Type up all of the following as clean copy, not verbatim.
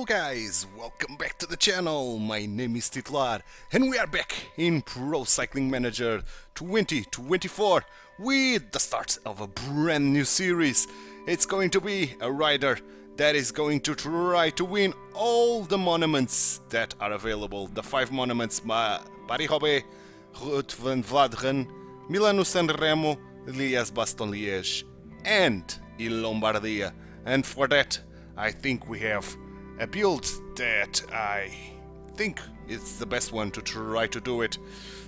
guys, welcome back to the channel. My name is Titular and we are back in Pro Cycling Manager 2024 with the start of a brand new series. It's going to be a rider that is going to try to win all the monuments that are available. The 5 monuments: Paris-Roubaix, Route van Vlaanderen, Milano-San Remo, Liège-Bastogne-Liège and in Lombardia. And for that, I think we have a build that I think is the best one to try to do it.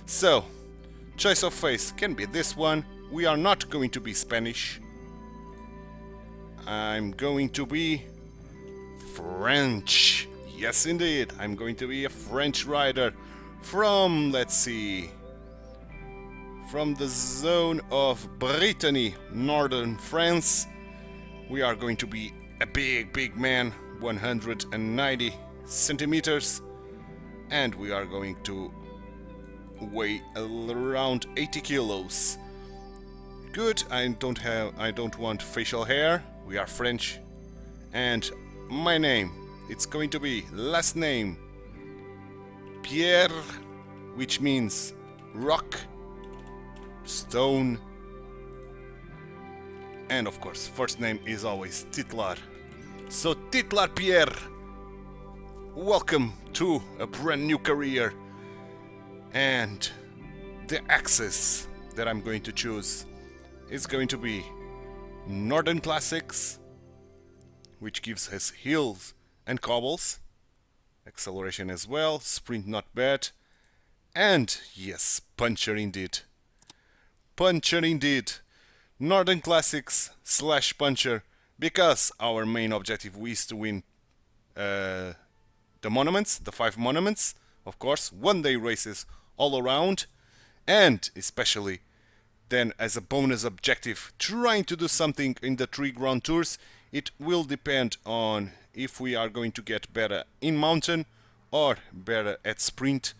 So, choice of face can be this one. We are not going to be Spanish. I'm going to be French. Yes, indeed. I'm going to be a French rider from, let's see, from the zone of Brittany, northern France. We are going to be a big man, 190 centimeters, and we are going to weigh around 80 kilos. Good. I don't want facial hair. We are French. And my name, it's going to be last name Pierre, which means rock, stone, and of course first name is always Titular. So Titular Pierre, welcome to a brand new career. And the axis that I'm going to choose is going to be Northern Classics, which gives us hills and cobbles, acceleration as well, sprint not bad, and yes, puncher indeed. Puncher indeed. Northern Classics / puncher, because our main objective is to win the monuments, the 5 monuments, of course, one-day races all around, and especially then as a bonus objective, trying to do something in the 3 Grand Tours. It will depend on if we are going to get better in mountain or better at sprint.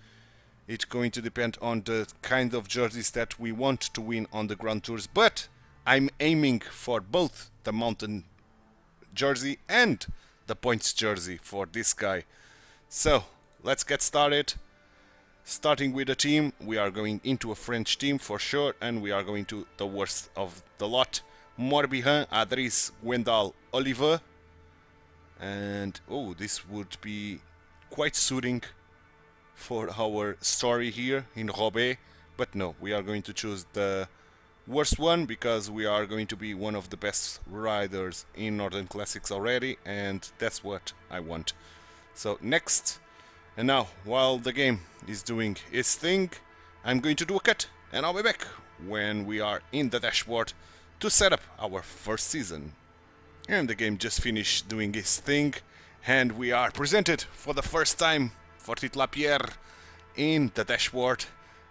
It's going to depend on the kind of jerseys that we want to win on the Grand Tours, but I'm aiming for both the mountain jersey and the points jersey for this guy. So let's get started. Starting with the team, we are going into a French team for sure, and we are going to the worst of the lot: Morbihan, Adris, Gwendal, Oliver. And oh, this would be quite suiting for our story here in Roubaix, but no, we are going to choose the worst one because we are going to be one of the best riders in Northern Classics already, and that's what I want. So next, and now while the game is doing its thing, I'm going to do a cut and I'll be back when we are in the dashboard to set up our first season. And the game just finished doing its thing, and we are presented for the first time for Titular Pierre in the dashboard,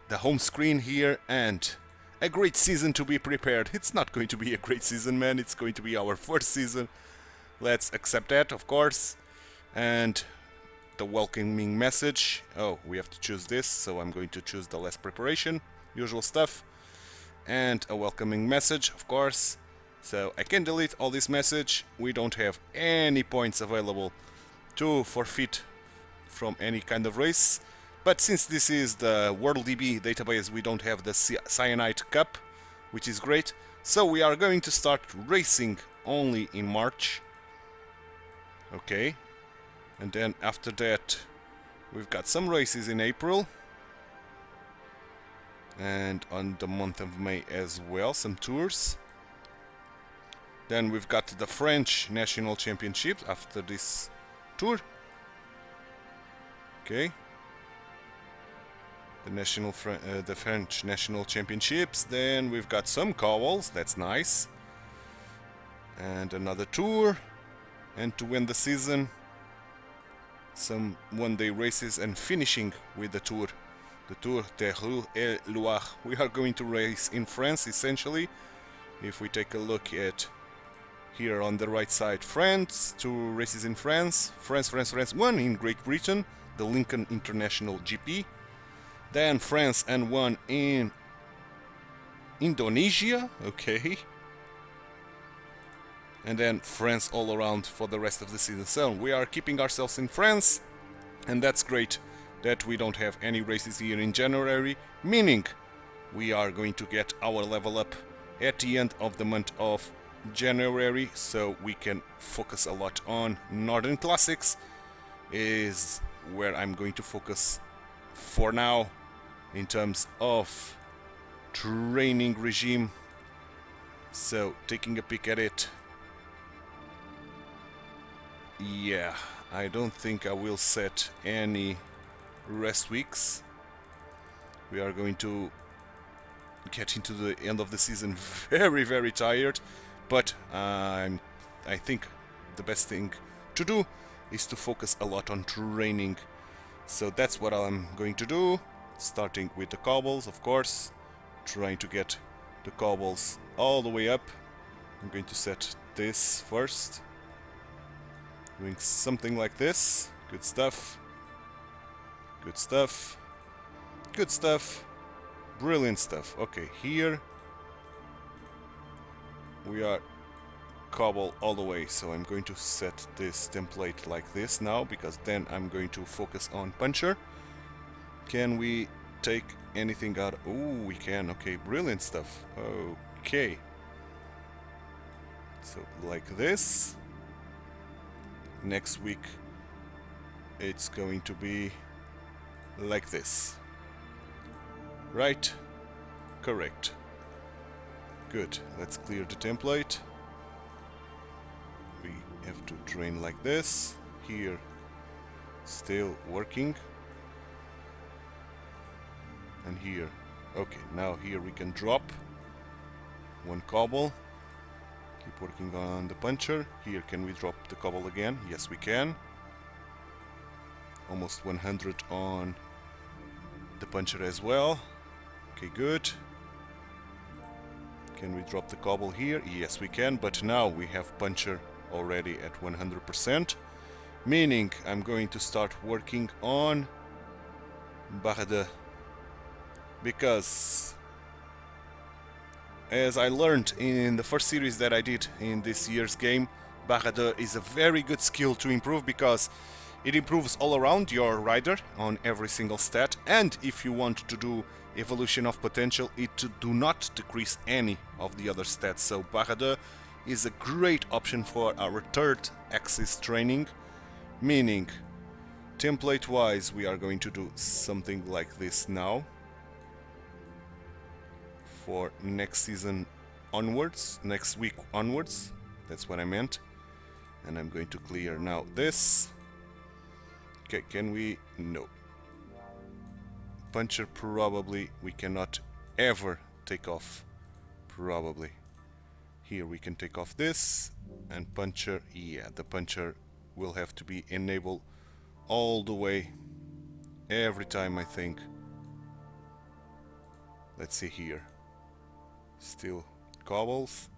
the home screen here, and a great season to be prepared. It's not going to be a great season, man. It's going to be our first season. Let's accept that, of course. And the welcoming message. Oh, we have to choose this, so I'm going to choose the less preparation, usual stuff. And a welcoming message, of course. So I can delete all this message. We don't have any points available to forfeit from any kind of race. But since this is the WorldDB database, we don't have the Cyanide Cup, which is great. So we are going to start racing only in March. Okay. And then after that, we've got some races in April. And on the month of May as well, some tours. Then we've got the French National Championship after this tour. Okay. The French National Championships. Then we've got some cobbles, that's nice. And another tour. And to win the season, some one-day races and finishing with the Tour. The Tour de Rue et Loire. We are going to race in France, essentially. If we take a look at here on the right side, France, 2 races in France. France, 1 in Great Britain, the Lincoln International GP. Then France and 1 in Indonesia, okay. and then France all around for the rest of the season. So we are keeping ourselves in France, and that's great that we don't have any races here in January, meaning we are going to get our level up at the end of the month of January, so we can focus a lot on Northern Classics, is where I'm going to focus for now in terms of training regime. So taking a peek at it, yeah, I don't think I will set any rest weeks. We are going to get into the end of the season very tired, but I think the best thing to do is to focus a lot on training. So that's what I'm going to do, starting with the cobbles, of course, trying to get the cobbles all the way up. I'm going to set this first, doing something like this. Good stuff, good stuff, good stuff, brilliant stuff. Okay, here we are cobble all the way, so I'm going to set this template like this now, because then I'm going to focus on puncher. Can we take anything out? Oh, we can. Okay, brilliant stuff. Okay, so like this. Next week it's going to be like this, right? Correct. Good. Let's clear the template. We have to train like this. Here, still working. And here, okay, now here we can drop one cobble. Keep working on the puncher. Here, can we drop the cobble again? Yes, we can. Almost 100 on the puncher as well. Okay, good. Can we drop the cobble here? Yes, we can, but now we have puncher already at 100%, meaning I'm going to start working on barre deux, because as I learned in the first series that I did in this year's game, barre deux is a very good skill to improve, because it improves all around your rider on every single stat, and if you want to do evolution of potential, it do not decrease any of the other stats. So barre deux is a great option for our third axis training, meaning template wise we are going to do something like this now for next season onwards, next week onwards, that's what I meant. And I'm going to clear now this. Okay, can we? No. Puncher probably we cannot ever take off, probably. Here we can take off this, and puncher, yeah, the puncher will have to be enabled all the way every time, I think. Let's see here. Still cobbles.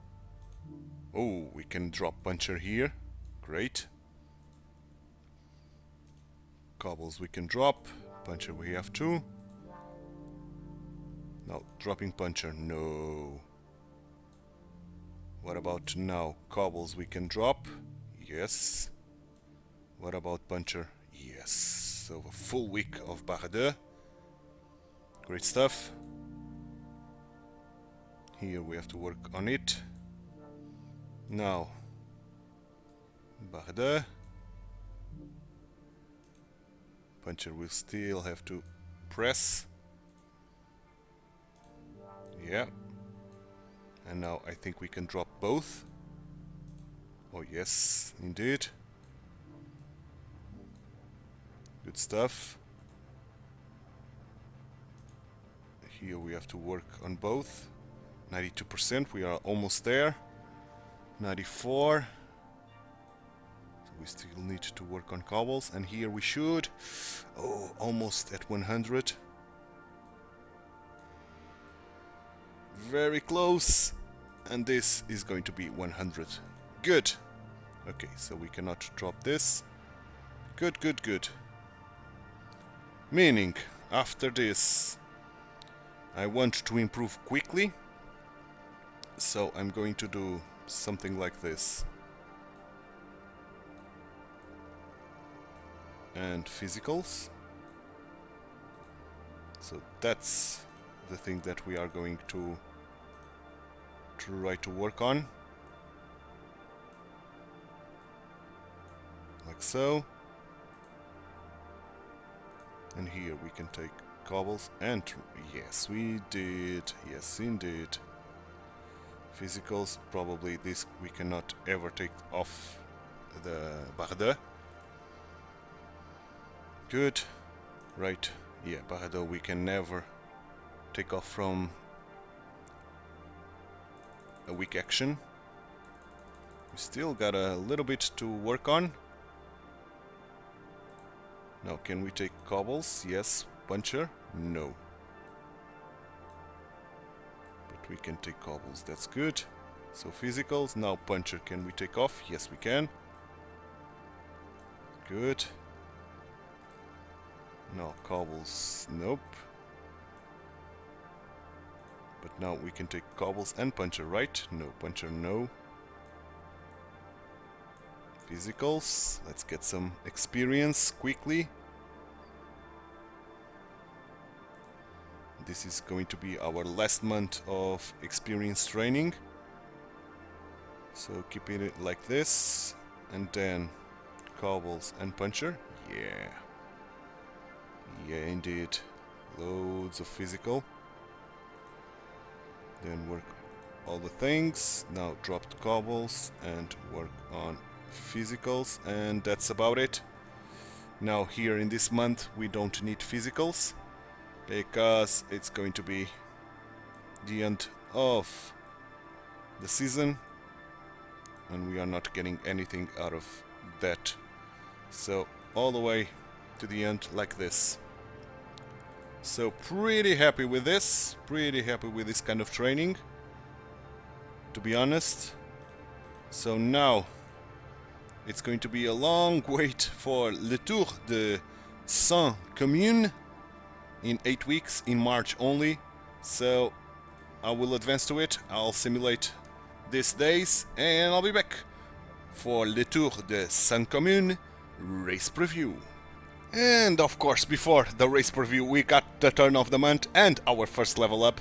Oh, we can drop puncher here. Great. Cobbles we can drop. Puncher we have to. Now dropping puncher, no. What about now? Cobbles we can drop. Yes. What about puncher? Yes. So a full week of barre deux. Great stuff. Here we have to work on it. Now barre deux. Puncher will still have to press. Yeah. And now I think we can drop both. Oh yes, indeed. Good stuff. Here we have to work on both. 92%, we are almost there. 94. So we still need to work on cobbles. And here we should. Oh, almost at 100. Very close. And this is going to be 100. Good. Okay, so we cannot drop this. Good, good, good. Meaning, after this, I want to improve quickly. So I'm going to do something like this. And physicals. So that's the thing that we are going to try to work on. Like so. And here we can take cobbles and yes, we did. Yes, indeed. Physicals, probably this we cannot ever take off the barre. Good. Right. Yeah, barre we can never take off from a weak action. We still got a little bit to work on. Now, can we take cobbles? Yes. Puncher? No. But we can take cobbles, that's good. So physicals, now puncher, can we take off? Yes, we can. Good. No, cobbles, nope. But now we can take cobbles and puncher, right? No, puncher, no. Physicals, let's get some experience quickly. This is going to be our last month of experience training. So keeping it like this, and then cobbles and puncher. Yeah. Yeah, indeed. Loads of physical. Then work all the things. Now drop the cobbles and work on physicals, and that's about it. Now here in this month we don't need physicals because it's going to be the end of the season and we are not getting anything out of that. So all the way to the end like this. So pretty happy with this, kind of training, to be honest. So now it's going to be a long wait for Le Tour de Saint-Commune in 8 weeks, in March only. So I will advance to it, I'll simulate these days, and I'll be back for Le Tour de Saint-Commune race preview. And of course, before the race preview, we got the turn of the month and our first level up.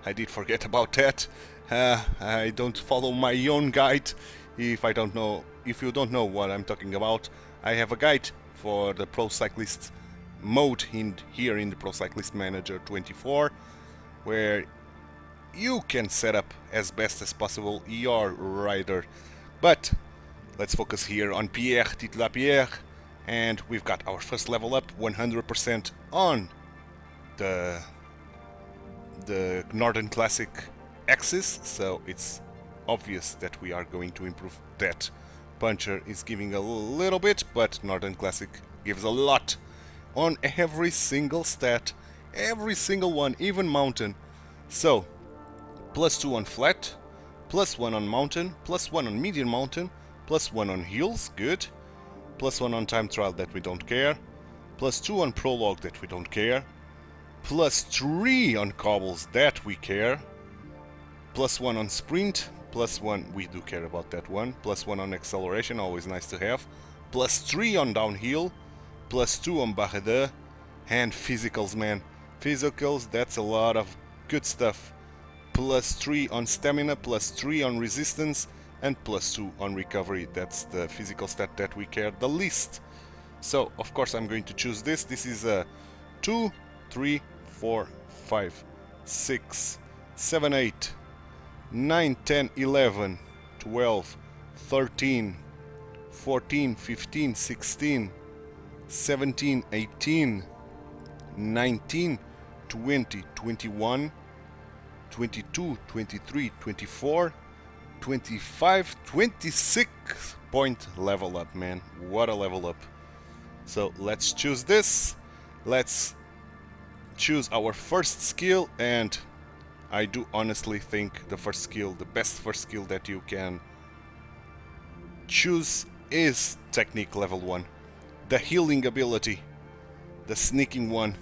I did forget about that. I don't follow my own guide. If you don't know what I'm talking about, I have a guide for the Pro Cyclist mode here in the Pro Cyclist Manager 24, where you can set up as best as possible your rider. But let's focus here on Pierre, Titular Pierre, and we've got our first level up 100% on the Northern Classic axis, so it's obvious that we are going to improve that. Puncher is giving a little bit, but Northern Classic gives a lot on every single stat, every single one, even mountain. So +2 on flat, +1 on mountain, +1 on medium mountain, +1 on hills, good, +1 on time trial that we don't care, +2 on prologue that we don't care, +3 on cobbles that we care, +1 on sprint, +1, we do care about that one, +1 on acceleration, always nice to have, +3 on downhill, +2 on barre, and physicals, man. Physicals, that's a lot of good stuff. +3 on stamina, +3 on resistance, and +2 on recovery. That's the physical stat that we care the least. So, of course, I'm going to choose this. This is a 2, 3, 4, 5, 6, 7, 8, 9, 10, 11, 12, 13, 14, 15, 16, 17, 18, 19, 20, 21, 22, 23, 24, 25, 26 point level up, man. What a level up. So let's choose this. Let's choose our first skill, and I do honestly think the best first skill that you can choose is technique level 1. The healing ability, the sneaking one.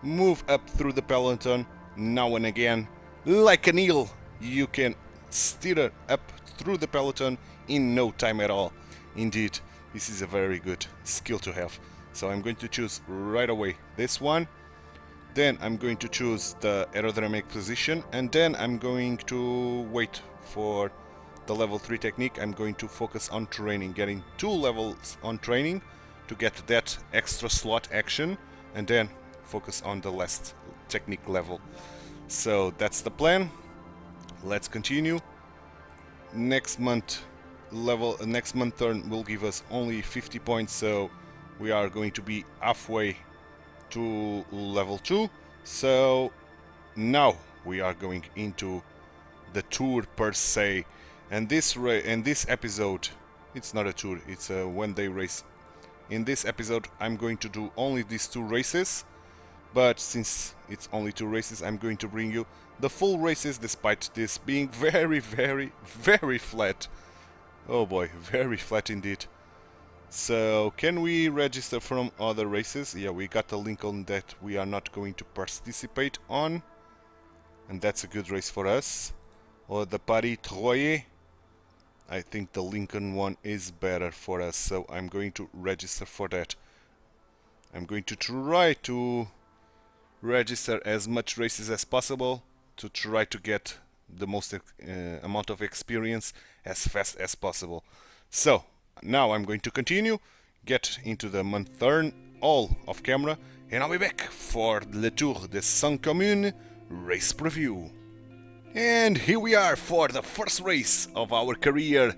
Move up through the peloton now and again. Like an eel, you can steer up through the peloton in no time at all. Indeed, this is a very good skill to have. So I'm going to choose right away this one. Then I'm going to choose the aerodynamic position, and then I'm going to wait for the level 3 technique. I'm going to focus on training, getting 2 levels on training to get that extra slot action, and then focus on the last technique level. So that's the plan. Let's continue. Next month turn will give us only 50 points, so we are going to be halfway to level 2. So now we are going into the tour per se, and this episode, it's not a tour, it's a one-day race. In this episode I'm going to do only these 2 races, but since it's only 2 races, I'm going to bring you the full races, despite this being very, very, very flat. Oh boy, very flat indeed. So, can we register from other races? Yeah, we got a Lincoln that we are not going to participate on, and that's a good race for us. Or the Paris-Troyes. I think the Lincoln one is better for us, so I'm going to register for that. I'm going to try to register as much races as possible to try to get the most amount of experience as fast as possible. So now I'm going to continue, get into the month turn, all off camera, and I'll be back for Le Tour de Saint-Commune race preview. And here we are for the first race of our career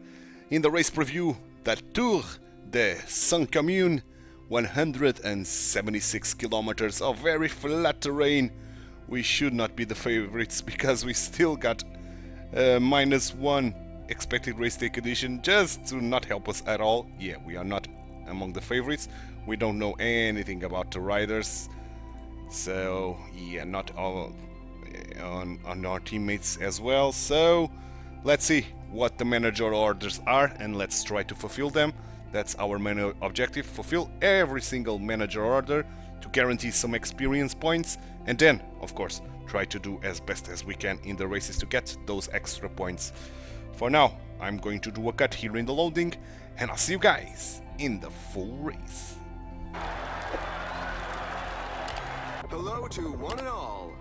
in the race preview, the Tour de Saint-Commune, 176 kilometers of very flat terrain. We should not be the favorites because we still got -1 expected race day condition just to not help us at all. Yeah, we are not among the favorites. We don't know anything about the riders, so yeah, not all on our teammates as well. So let's see what the manager orders are, and let's try to fulfill them. That's our main objective: fulfill every single manager order to guarantee some experience points, and then of course try to do as best as we can in the races to get those extra points. For now, I'm going to do a cut here in the loading, and I'll see you guys in the full race. Hello to one and all.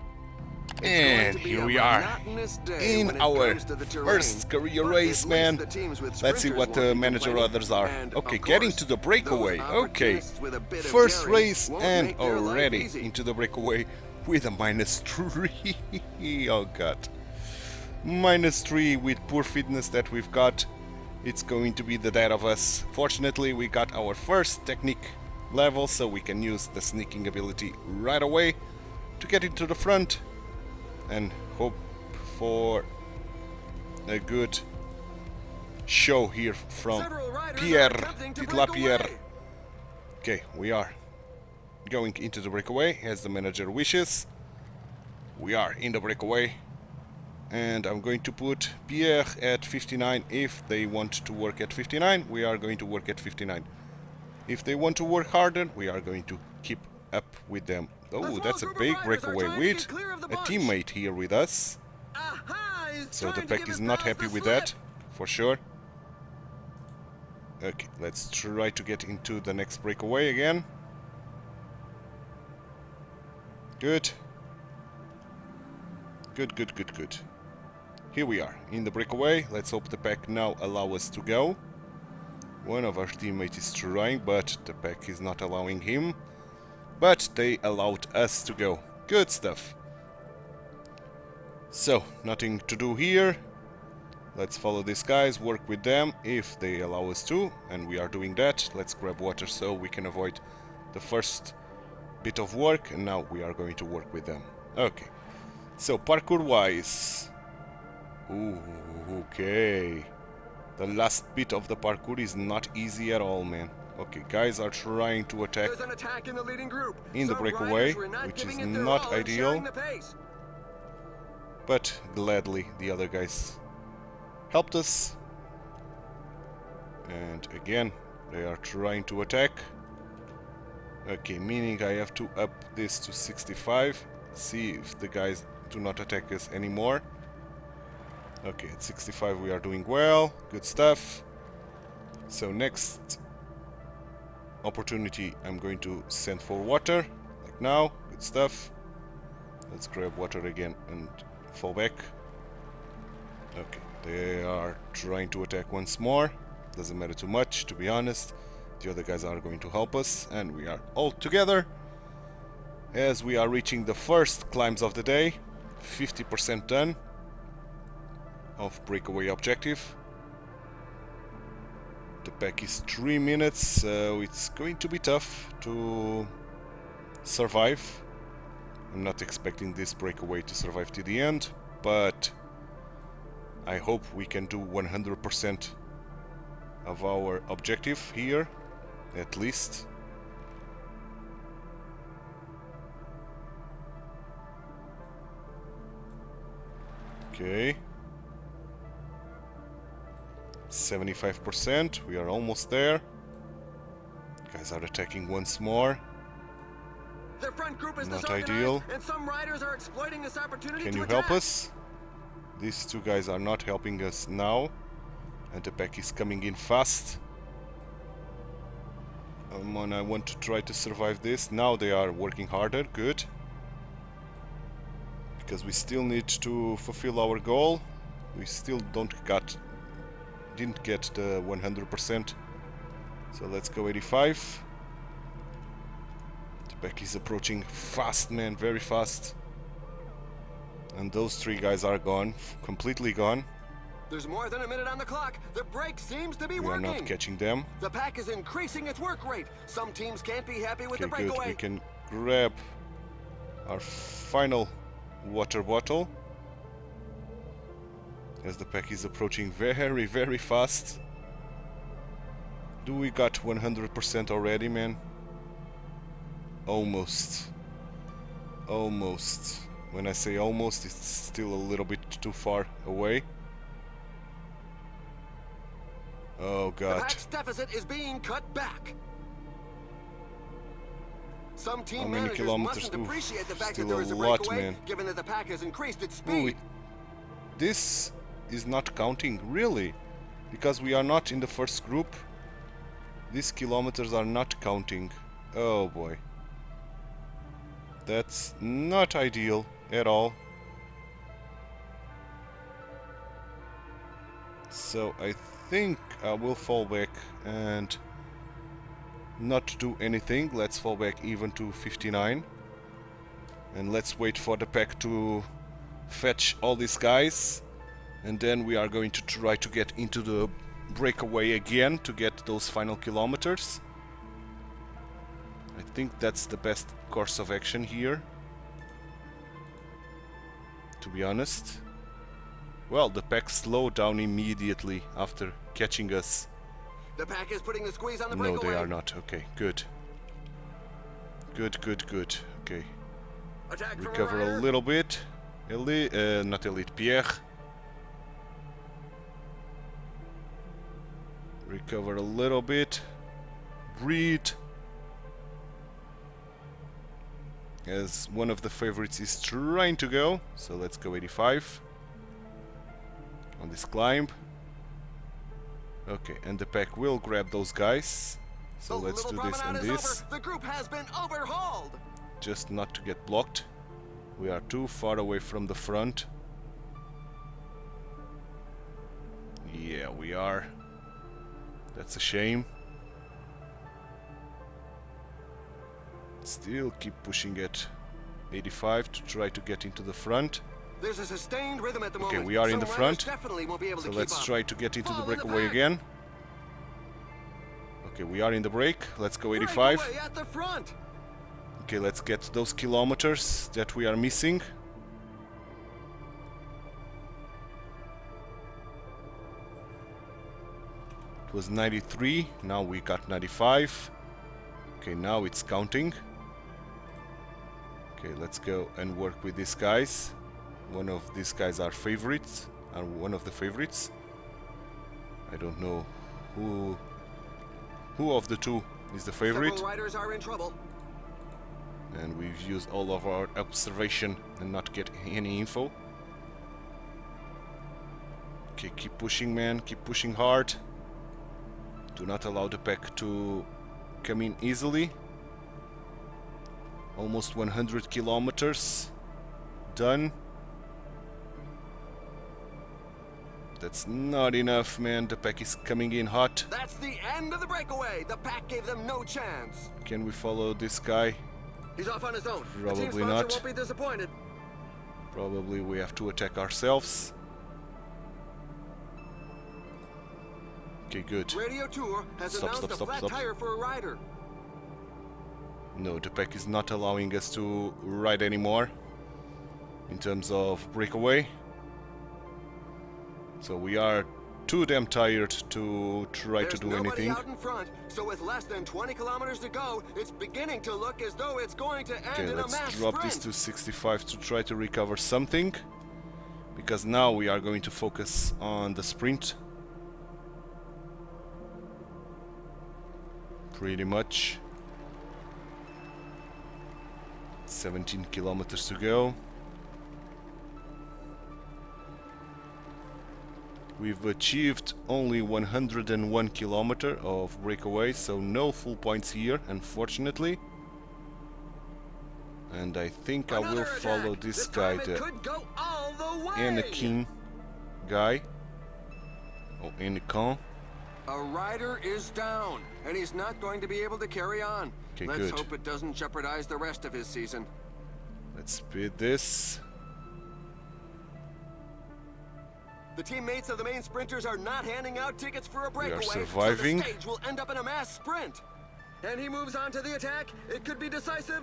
And here we are in our first career race, man. Let's see what the manager orders are. Okay, getting to the breakaway. Okay, first race and already into the breakaway with a -3. Oh god, -3 with poor fitness that we've got. It's going to be the death of us. Fortunately, we got our first technique level, so we can use the sneaking ability right away to get into the front and hope for a good show here from Pierre, Titular Pierre. Okay, we are going into the breakaway as the manager wishes. We are in the breakaway, and I'm going to put Pierre at 59. If they want to work at 59, we are going to work at 59. If they want to work harder, we are going to keep up with them. Oh, that's a big breakaway with a teammate here with us. So the pack is not happy with that, for sure. Okay, let's try to get into the next breakaway again. Good. Good. Here we are in the breakaway. Let's hope the pack now allow us to go. One of our teammates is trying, but the pack is not allowing him. But they allowed us to go. Good stuff. So, nothing to do here. Let's follow these guys, work with them if they allow us to, and we are doing that. Let's grab water so we can avoid the first bit of work, and now we are going to work with them. Okay. So, parkour-wise... Ooh, okay. The last bit of the parkour is not easy at all, man. Okay, guys are trying to attack in the leading group. in the breakaway, which is not ideal. But gladly, the other guys helped us. And again, they are trying to attack. Okay, meaning I have to up this to 65. See if the guys do not attack us anymore. Okay, at 65 we are doing well. Good stuff. So next opportunity I'm going to send for water. Like now. Good stuff. Let's grab water again and fall back. Okay, they are trying to attack once more. Doesn't matter too much, to be honest. The other guys are going to help us, and we are all together as we are reaching the first climbs of the day. 50% done of breakaway objective. The pack is 3 minutes, so it's going to be tough to survive. I'm not expecting this breakaway to survive to the end, but I hope we can do 100% of our objective here, at least. Okay. 75%, we are almost there. Guys are attacking once more. Their front group is Not ideal. and some riders are exploiting this opportunity. Can to you attack. help us? These two guys are not helping us now, and the pack is coming in fast. Come on, I want to try to survive this. Now they are working harder, good. Because we still need to fulfill our goal. We still didn't get the 100%. So let's go 85. The pack is approaching fast, man, very fast. And those three guys are gone, completely gone. There's more than a minute on the clock. The break seems to be We are working. not catching them. The pack is increasing its work rate. Some teams can't be happy with Okay, the good. breakaway. We can grab our final water bottle as the pack is approaching very, very fast. Do we got 100% already, man? Almost. Almost. When I say almost, it's still a little bit too far away. Oh The god. pack's deficit is being cut back. Some team How many managers kilometers? mustn't Oof, appreciate the fact still that there is a a lot, breakaway, man. given that the pack has increased its Ooh, speed. this is not counting, really, because we are not in the first group. These kilometers are not counting. Oh boy. That's not ideal at all. So I think I will fall back and not do anything. Let's fall back even to 59. And let's wait for the pack to fetch all these guys. And then we are going to try to get into the breakaway again to get those final kilometers. I think that's the best course of action here, to be honest. Well, the pack slowed down immediately after catching us. The pack is putting the squeeze on the No, breakaway. they are not. Okay, good. Good, good, good. Okay. Attack from Recover rear. a little bit. Not Elite, Pierre. Recover a little bit. Breathe. As one of the favorites is trying to go. So let's go 85. On this climb. Okay, and the pack will grab those guys. So The let's little do this and promenade is this. over. The group has been overhauled. Just not to get blocked. We are too far away from the front. Yeah, we are. That's a shame. Still keep pushing at 85 to try to get into the front. There's a sustained rhythm at the Okay, moment. we are in Some the riders front. definitely won't be able So to keep let's up. try to get into the Fall in the breakaway pack. again. Okay, we are in the break. Let's go 85. Breakaway at the front. Okay, let's get those kilometers that we are missing. It was 93, now we got 95. Okay, now it's counting. Okay, let's go and work with these guys. One of these guys are favorites, are one of the favorites. I don't know who of the two is the favorite. Several riders are in trouble. And we've used all of our observation and not get any info. Okay, keep pushing, man. Keep pushing hard. Do not allow the pack to come in easily. Almost 100 kilometers done. That's not enough, man. The pack is coming in hot. That's the end of the breakaway. The pack gave them no chance. Can we follow this guy? He's off on his own. Probably the team sponsor not. won't be disappointed. Probably we have to attack ourselves. Okay, good. Radio Tour has announced a flat tire for a rider. No, the pack is not allowing us to ride anymore in terms of breakaway. So we are too damn tired to try to do anything. Out in front, so with less than 20 kilometers to go, it's beginning to look as though it's going to end in a mass sprint. Let's drop this to 65 to try to recover something, because now we are going to focus on the sprint. Pretty much. 17 kilometers to go. We've achieved only 101 kilometers of breakaway, so no full points here, unfortunately. And I think I will follow this guy, the Anakin guy. Oh, Anakin. A rider is down, and he's not going to be able to carry on. Okay, Let's good. hope it doesn't jeopardize the rest of his season. Let's speed this. The teammates of the main sprinters are not handing out tickets for a breakaway, surviving. so the stage will end up in a mass sprint. And he moves on to the attack. It could be decisive.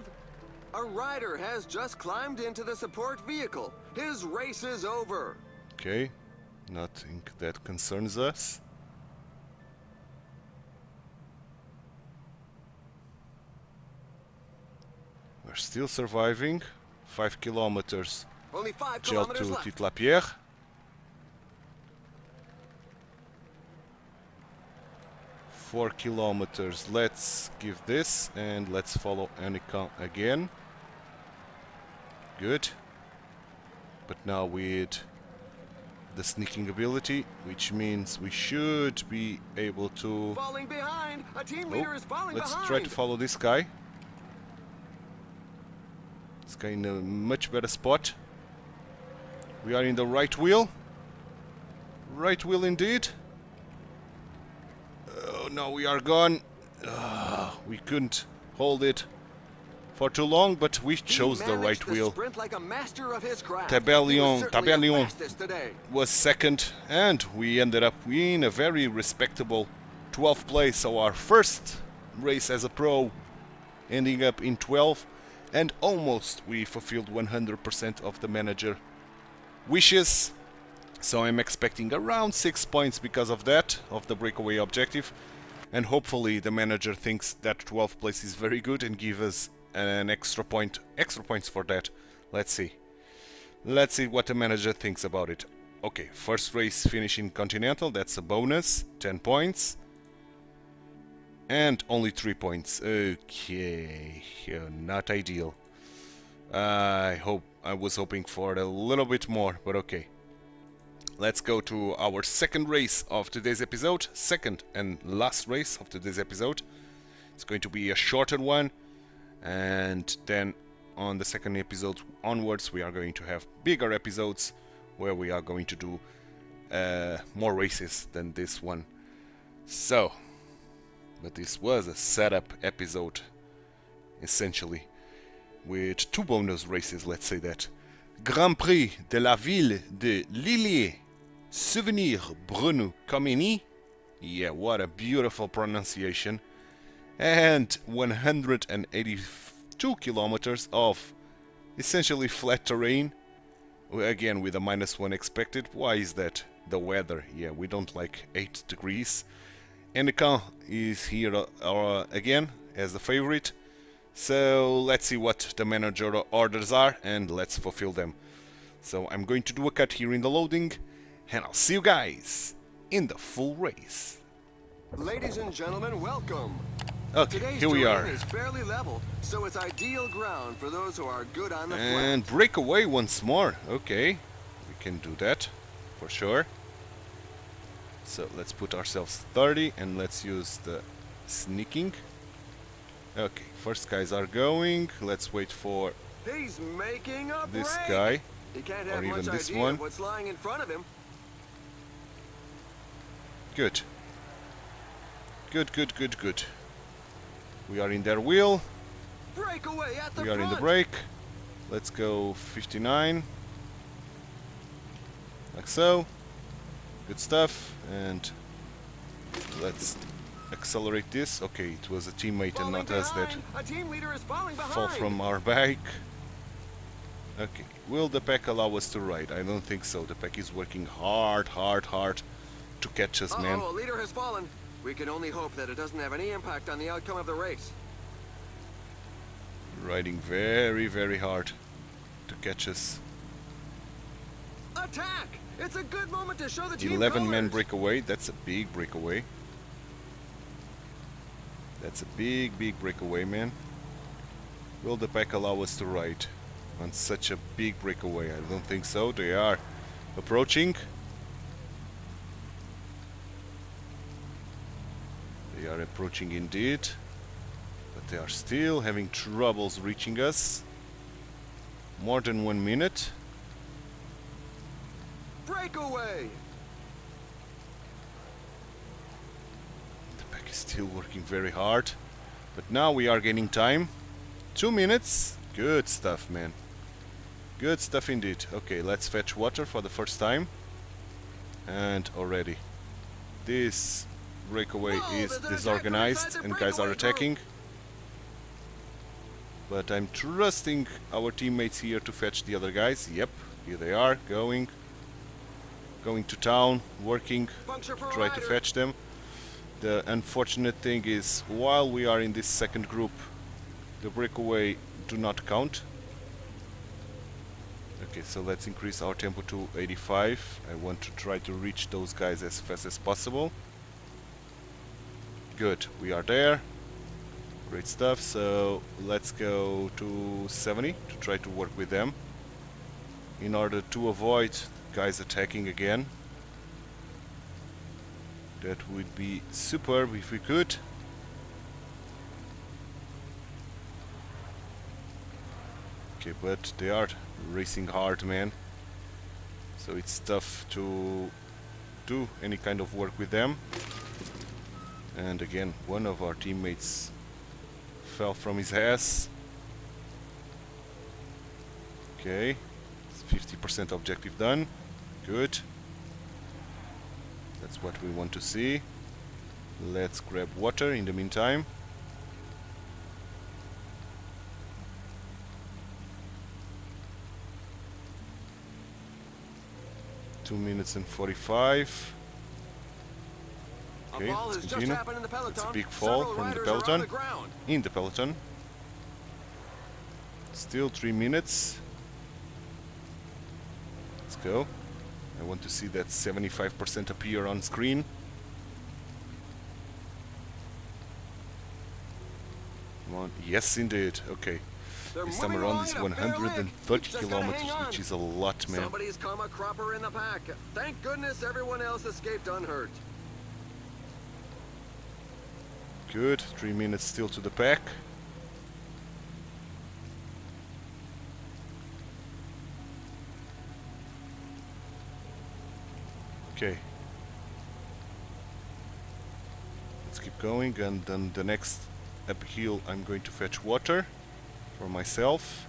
A rider has just climbed into the support vehicle. His race is over. Okay, nothing that concerns us. We're still surviving. 5 kilometers. Only 5 Gel kilometers to left. Titular Pierre. 4 kilometers. Let's give this and let's follow Anakin again. Good. But now with the sneaking ability, which means we should be able to... Falling behind. A team leader is falling let's behind. try to follow this guy. This guy in a much better spot. We are in the right wheel. Right wheel indeed. Oh no, we are gone. We couldn't hold it for too long, but we chose the right wheel. Like a master of his craft. Tabellion was second, and we ended up in a very respectable 12th place. So our first race as a pro, ending up in 12th, and almost we fulfilled 100% of the manager wishes. So I'm expecting around 6 points because of that, of the breakaway objective. And hopefully the manager thinks that 12th place is very good and give us an extra points for that. Let's see. Let's see what the manager thinks about it. Okay, first race finishing Continental, that's a bonus, 10 points. And only 3 points. Okay, not ideal. I was hoping for a little bit more, but okay. Let's go to our second race of today's episode. Second and last race of today's episode. It's going to be a shorter one. And then on the second episode onwards, we are going to have bigger episodes where we are going to do more races than this one. So, but this was a setup episode, essentially, with 2 bonus races, let's say that. Grand Prix de la Ville de Lillier, Souvenir Bruno Comini. Yeah, what a beautiful pronunciation. And 182 kilometers of essentially flat terrain. Again, with a -1 expected. Why is that? The weather. Yeah, we don't like 8 degrees. Anakin is here again as the favorite. So let's see what the manager orders are and let's fulfill them. So I'm going to do a cut here in the loading and I'll see you guys in the full race. Ladies and gentlemen, welcome. Okay, Today's here we are. terrain is fairly level, so it's ideal ground for those who are good on the And break away once more. Okay, we can do that for sure. So let's put ourselves 30 and let's use the sneaking. Okay, first guys are going. Let's wait for He's making a this break. guy, He can't or have even much this idea one. of what's lying in front of him. Good. Good, good, good, good. We are in their wheel. Breakaway at the We are in the front. break. Let's go 59. Like so. Good stuff. And let's accelerate this. Okay, it was a teammate and Falling not us that behind. A team leader is falling behind. fall from our bike. Okay, will the pack allow us to ride? I don't think so. The pack is working hard to catch us, man. A leader has fallen. We can only hope that it doesn't have any impact on the outcome of the race. Riding very hard to catch us. Attack! It's a good moment to show the team 11-man colors. breakaway. That's a big breakaway. That's a big breakaway, man. Will the pack allow us to ride on such a big breakaway? I don't think so. They are approaching. They are approaching indeed. But they are still having troubles reaching us. More than 1 minute. Breakaway! The pack is still working very hard. But now we are gaining time. 2 minutes. Good stuff, man. Good stuff indeed. Okay, let's fetch water for the first time. And already this breakaway Whoa, is there's an disorganized attacker inside the and guys are breakaway attacking. But I'm trusting our teammates here to fetch the other guys. Yep, here they are, going to town, working, Puncture for try to rider. fetch them. The unfortunate thing is, while we are in this second group, the breakaway do not count. Okay, so let's increase our tempo to 85. I want to try to reach those guys as fast as possible. Good, we are there. Great stuff. So let's go to 70 to try to work with them in order to avoid guys attacking again. That would be superb if we could. Okay, but they are racing hard, man. So it's tough to do any kind of work with them. And again, one of our teammates fell from his ass. Okay, 50% objective done. Good. That's what we want to see. Let's grab water in the meantime. Two minutes and 45. Okay, A fall let's has just continue. happened in the peloton. It's a big fall Several from the riders are on peloton. the ground. In the peloton. Still 3 minutes. Let's go. I want to see that 75% appear on screen. Come on. Yes, indeed. Okay. They're This time moving around along is at a fair leg. 130 Just gotta kilometers, hang on. which is a lot, man. Somebody's come a cropper in the pack. Thank goodness everyone else escaped unhurt. Good. 3 minutes still to the pack. Okay. Let's keep going, and then the next uphill I'm going to fetch water for myself.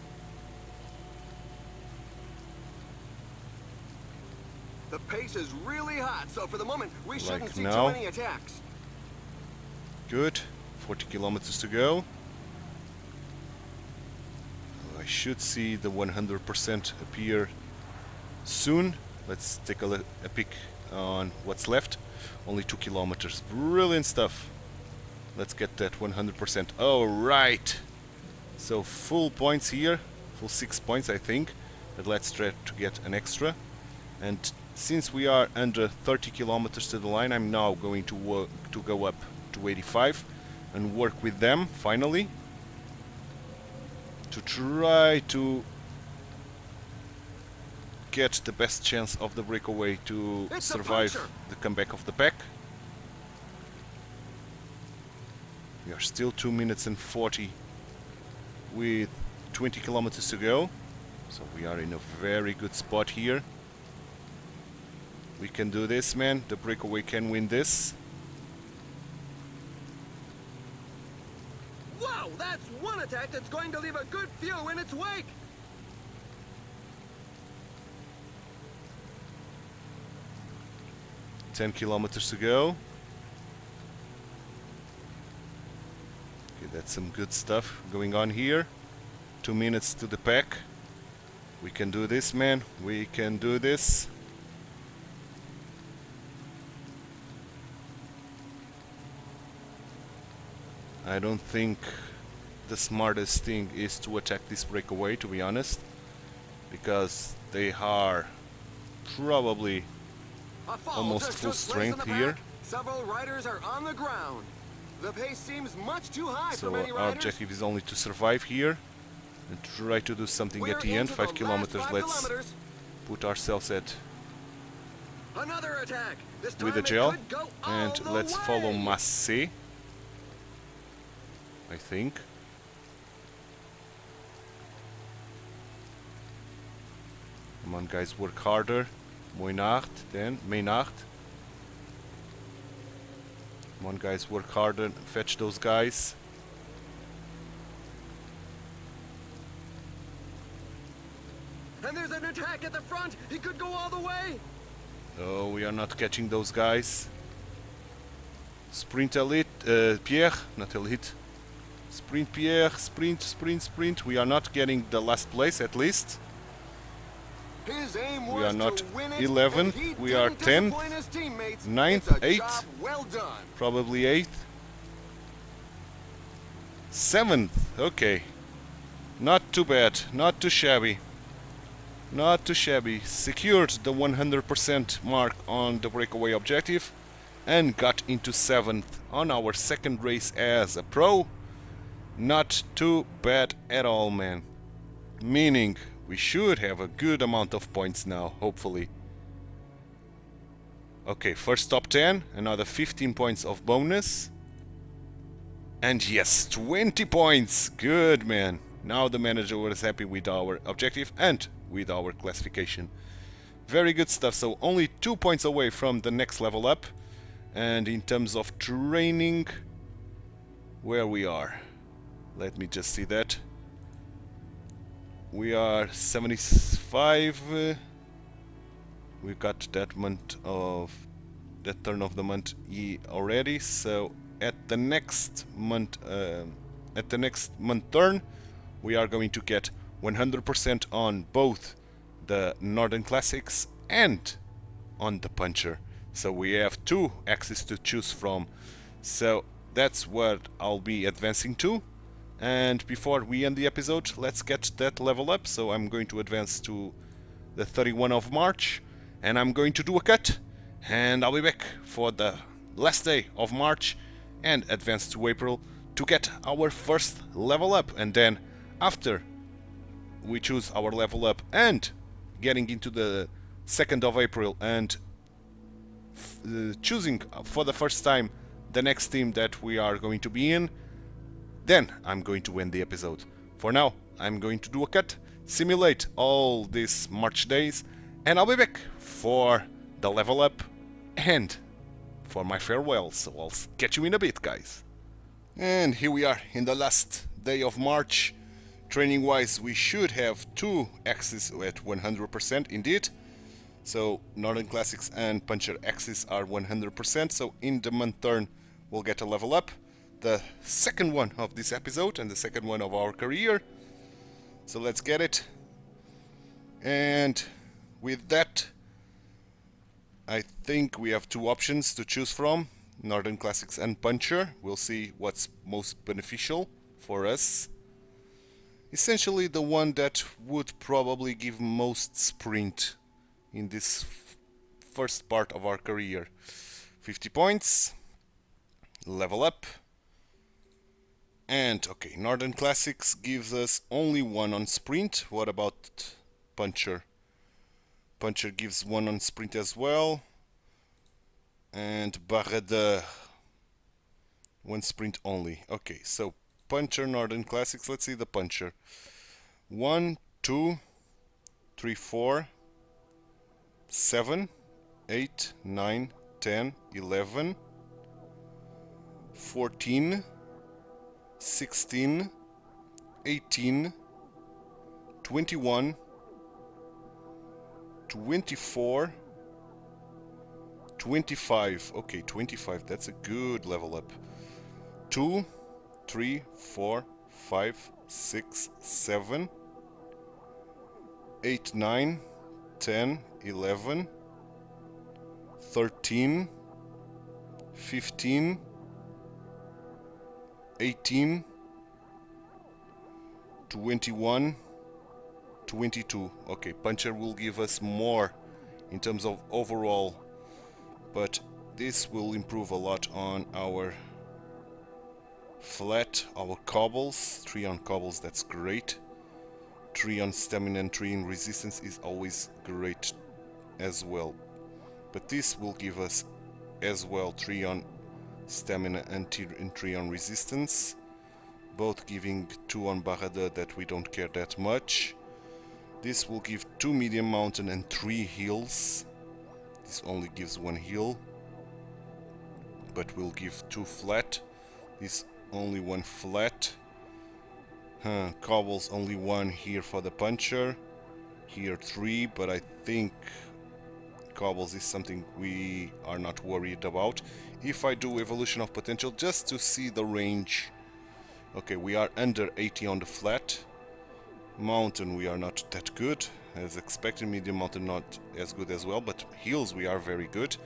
The pace is really hot, so for the moment we shouldn't see now. too many attacks. Good. 40 kilometers to go. I should see the 100% appear soon. Let's take a peek on what's left. Only 2 kilometers. Brilliant stuff. Let's get that 100%. Oh, right. So full points here. Full 6 points, I think. But let's try to get an extra. And since we are under 30 kilometers to the line, I'm now going to go up to 85 and work with them finally to try to get the best chance of the breakaway to It's a survive puncher. the comeback of the pack. We are still 2 minutes and 40 with 20 kilometers to go. So we are in a very good spot here. We can do this, man. The breakaway can win this. Wow, that's one attack that's going to leave a good few in its wake. Ten kilometers to go. Okay, that's some good stuff going on here. 2 minutes to the pack. We can do this, man. We can do this. I don't think the smartest thing is to attack this breakaway, to be honest, because they are probably A fall almost just full took place in strength the here. pack. Several riders are on the ground. The pace seems much too high for So many our riders. objective is only to survive here and try to do something We're at the end. into 5 the kilometers, last 5 let's kilometers. put ourselves at Another attack. This time with the it gel could go and all the let's way. follow Massé, I think. Come on guys, work harder. Maynard, then Maynard. Come on guys, work harder, fetch those guys. And there's an attack at the front. He could go all the way. Oh, we are not catching those guys. Sprint elite, Pierre, not elite. Sprint Pierre, sprint, sprint, sprint. We are not getting the last place at least. His aim We was are not to win it, 11th, and he we are didn't 10th, disappoint his teammates. 9th, It's a 8th. job well done. Probably 8th. 7th, okay. Not too bad, not too shabby. Not too shabby. Secured the 100% mark on the breakaway objective and got into 7th on our second race as a pro. Not too bad at all, man. Meaning we should have a good amount of points now, hopefully. Okay, first top 10, another 15 points of bonus. And yes, 20 points. Good, man. Now the manager was happy with our objective and with our classification. Very good stuff. So only 2 points away from the next level up. And in terms of training, where we are. Let me just see that. We are 75. We've got that month of that turn of the month already. So at the next month, turn, we are going to get 100% on both the Northern Classics and on the Puncher. So we have 2 axes to choose from. So that's what I'll be advancing to. And before we end the episode, let's get that level up. So I'm going to advance to the 31 of March and I'm going to do a cut and I'll be back for the last day of March and advance to April to get our first level up. And then after we choose our level up and getting into the 2nd of April and choosing for the first time the next team that we are going to be in, then I'm going to end the episode. For now, I'm going to do a cut, simulate all these March days, and I'll be back for the level up and for my farewell. So I'll catch you in a bit, guys. And here we are in the last day of March. Training wise, we should have 2 axes at 100% indeed. So Northern Classics and Puncher axes are 100%. So in the month turn, we'll get a level up. The second one of this episode and the second one of our career. So let's get it. And with that, I think we have 2 options to choose from, Northern Classics and Puncher. We'll see what's most beneficial for us. Essentially the one that would probably give most sprint in this first part of our career. 50 points, level up. And okay, Northern Classics gives us only 1 on sprint. What about Puncher? Puncher gives 1 on sprint as well. And Barrada 1 sprint only. Okay, so Puncher Northern Classics. Let's see the Puncher. 1, 2, 3, 4, 7, 8, 9, 10, 11, 14, 16, 18, 21, 24, 25. Okay, 25. That's a good level up. 2, 3, 4, 5, 6, 7, 8, 9, 10, 11, 13, 15, 18, 21, 22. Okay, Puncher will give us more in terms of overall, but this will improve a lot on our flat, our cobbles. 3 on cobbles, that's great. 3 on stamina and 3 in resistance is always great as well. But this will give us as well 3 on stamina and 3 on resistance. Both giving 2 on Barrada that we don't care that much. This will give 2 medium mountain and 3 heals. This only gives 1 heal, but will give 2 flat. This only 1 flat. Cobbles only 1 here for the Puncher. Here 3, but I think cobbles is something we are not worried about. If I do evolution of potential just to see the range. Okay, we are under 80 on the flat. Mountain we are not that good as expected. Medium mountain not as good as well, but heals we are very good,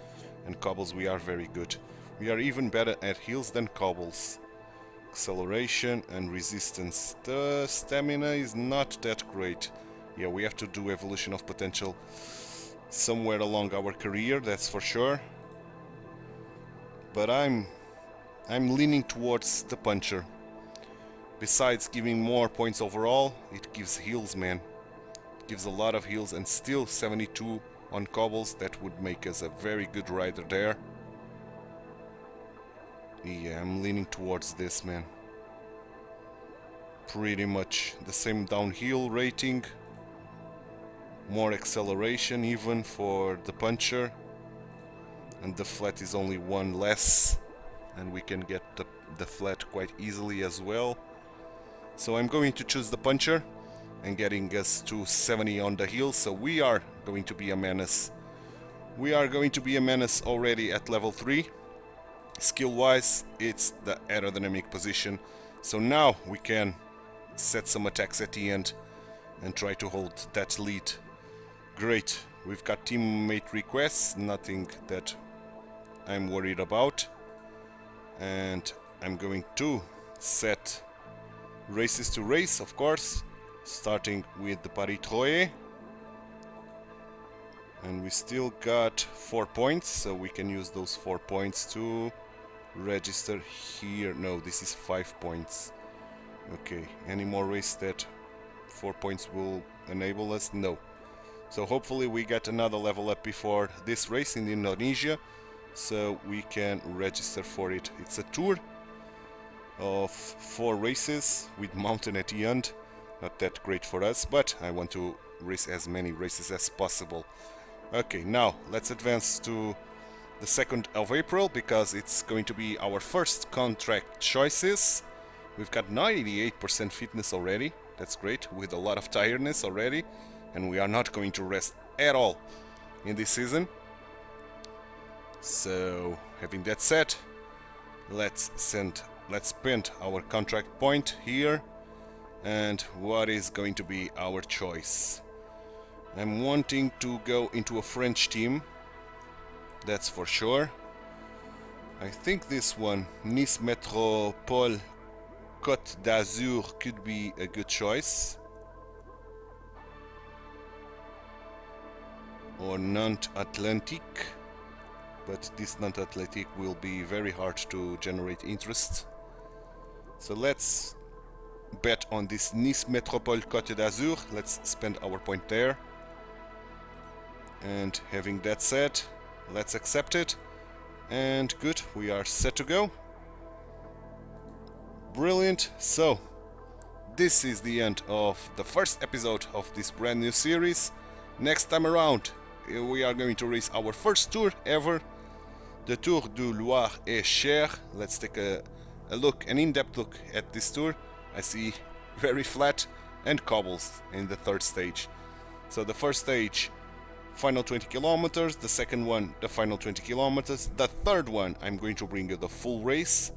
and cobbles we are very good. We are even better at heals than cobbles. Acceleration and resistance. The stamina is not that great. Yeah, we have to do evolution of potential somewhere along our career, that's for sure. But I'm leaning towards the Puncher. Besides giving more points overall, it gives heals, man. It gives a lot of heals, and still 72 on cobbles. That would make us a very good rider there. Yeah, I'm leaning towards this, man. Pretty much the same downhill rating. More acceleration even for the Puncher. And the flat is only 1 less. And we can get the flat quite easily as well. So I'm going to choose the Puncher and getting us to 70 on the hill. So we are going to be a menace. We are going to be a menace already at level 3. Skill wise, it's the aerodynamic position. So now we can set some attacks at the end and try to hold that lead. Great. We've got teammate requests, nothing that I'm worried about. And I'm going to set races to race, of course, starting with the Paris-Troyes. And we still got 4 points, so we can use those 4 points to register here. No, this is 5 points. Okay, any more race that 4 points will enable us? No. So hopefully we get another level up before this race in Indonesia, so we can register for it. It's a tour of 4 races with mountain at the end. Not that great for us, but I want to race as many races as possible. Okay, now let's advance to the 2nd of April, because it's going to be our first contract choices. We've got 98% fitness already. That's great, with a lot of tiredness already, and we are not going to rest at all in this season. So having that said, let's spend our contract point here. And what is going to be our choice? I'm wanting to go into a French team, that's for sure. I think this one, Nice Métropole Côte d'Azur, could be a good choice. Or Nantes Atlantique, but this Nantes Atlantique will be very hard to generate interest. So let's bet on this Nice Métropole Côte d'Azur. Let's spend our point there. And having that said, let's accept it. And good, we are set to go. Brilliant. So, this is the end of the first episode of this brand new series. Next time around, we are going to race our first tour ever, the Tour du Loir et Cher. Let's take an in-depth look at this tour. I see very flat and cobbles in the third stage. So the first stage, final 20 kilometers, the second one, the final 20 kilometers, the third one, I'm going to bring you the full race,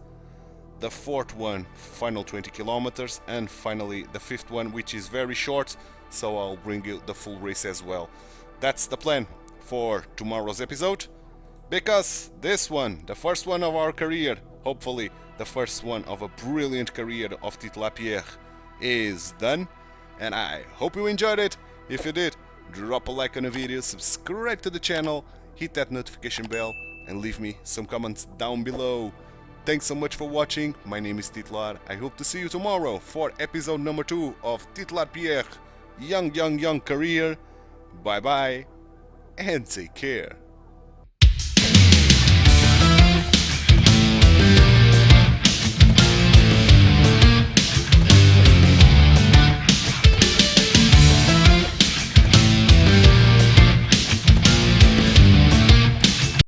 the fourth one, final 20 kilometers, and finally the fifth one, which is very short, so I'll bring you the full race as well. That's the plan for tomorrow's episode, because this one, the first one of our career, hopefully the first one of a brilliant career of Titular Pierre, is done, and I hope you enjoyed it. If you did, drop a like on the video, subscribe to the channel, hit that notification bell, and leave me some comments down below. Thanks so much for watching. My name is Titular. I hope to see you tomorrow for episode number 2 of Titular Pierre young career. Bye bye and take care.